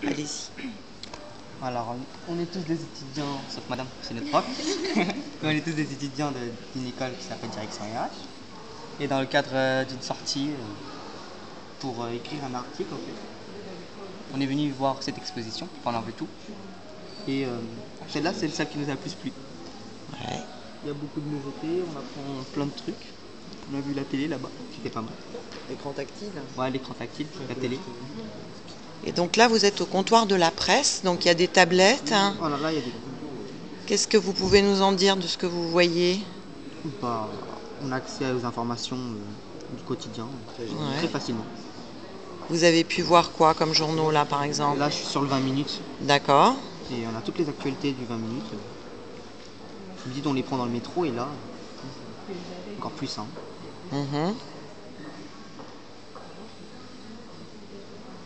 Allez-y. Alors, on est tous des étudiants, sauf madame, c'est notre prof. Mais on est tous des étudiants d'une école qui s'appelle Direction RH. Et dans le cadre d'une sortie pour écrire un article, en fait, on est venu voir cette exposition pendant le tout. Et celle-là, c'est celle qui nous a le plus plu. Ouais. Il y a beaucoup de nouveautés, on apprend plein de trucs. On a vu la télé là-bas, qui était pas mal. Écran tactile. Ouais, l'écran tactile, la télé. Et donc là, vous êtes au comptoir de la presse, donc il y a des tablettes. Hein. Voilà, là, il y a des... Qu'est-ce que vous pouvez nous en dire de ce que vous voyez? Bah, on a accès aux informations du quotidien très facilement. Vous avez pu voir quoi comme journaux là, par exemple? Là, je suis sur le 20 minutes. D'accord. Et on a toutes les actualités du 20 minutes. Je me dis, on les prend dans le métro et là, encore plus simple.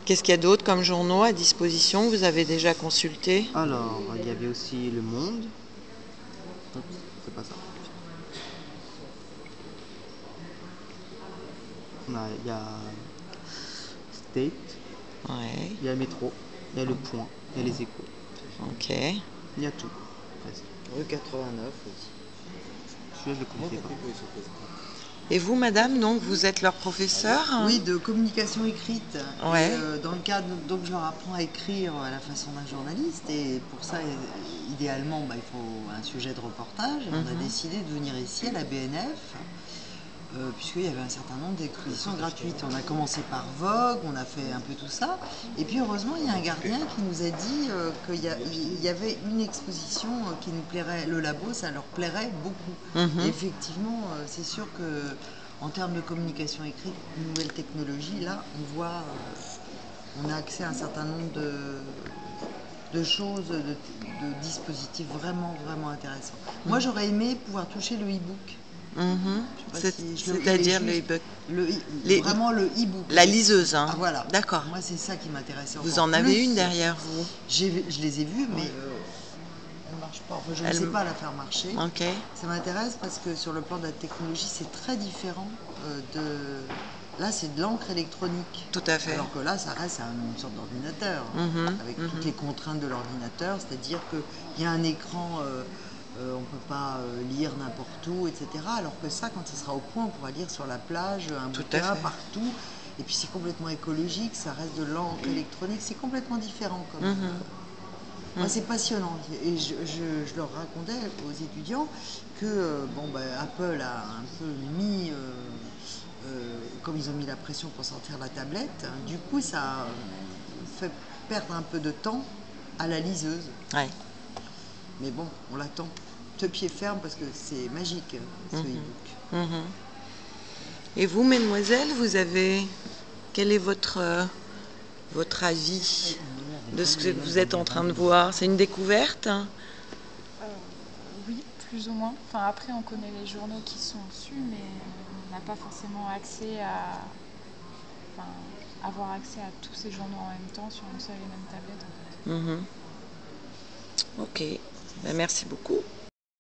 Qu'est-ce qu'il y a d'autre comme journaux à disposition? Vous avez déjà consulté? Alors, il y avait aussi Le Monde. Oups, c'est pas ça. Il y a State, Ouais. il y a Métro, il y a Le Point, il y a Les Échos. Ok. Il y a tout, presque. Rue 89 aussi. Celui-là, je ne le connaissais pas. Et vous, madame, donc vous êtes leur professeur? Oui, de communication écrite. Ouais. Et, dans le cadre, donc je leur apprends à écrire à la façon d'un journaliste. Et pour ça, idéalement, il faut un sujet de reportage. Et on a décidé de venir ici à la BNF, puisqu'il y avait un certain nombre d'expositions gratuites. On a commencé par Vogue, on a fait un peu tout ça. Et puis heureusement, il y a un gardien qui nous a dit qu'il y avait une exposition qui nous plairait, le labo, ça leur plairait beaucoup. Et effectivement, c'est sûr que en termes de communication écrite, nouvelles technologies, là, on voit, on a accès à un certain nombre de choses, de dispositifs vraiment, vraiment intéressants. Moi, j'aurais aimé pouvoir toucher le e-book. C'est-à-dire le e-book. Vraiment le e-book. La liseuse, hein. Ah, voilà. D'accord. Moi, c'est ça qui m'intéressait. Vous en avez une derrière vous? Je les ai vues, mais elle ne marche pas. Enfin, je ne sais pas la faire marcher. Ok. Ça m'intéresse parce que sur le plan de la technologie, c'est très différent de... Là, c'est de l'encre électronique. Tout à fait. Alors que là, ça reste une sorte d'ordinateur, avec toutes les contraintes de l'ordinateur, c'est-à-dire qu'il y a un écran... on ne peut pas lire n'importe où, etc. Alors que ça, quand ça sera au point, on pourra lire sur la plage, un bouquin partout. Et puis c'est complètement écologique, ça reste de l'encre électronique, c'est complètement différent. Moi, c'est passionnant. Et je leur racontais aux étudiants que Apple a un peu mis, comme ils ont mis la pression pour sortir la tablette, du coup, ça fait perdre un peu de temps à la liseuse. Ouais. Mais bon, on l'attend de pied ferme parce que c'est magique, ce e-book. Et vous, mesdemoiselles, quel est votre avis de ce que vous êtes en train de voir? C'est une découverte? Oui, plus ou moins. Enfin, après, on connaît les journaux qui sont dessus, mais on n'a pas forcément accès avoir accès à tous ces journaux en même temps sur une seule et même tablette, en fait. Ok. Ben, merci beaucoup.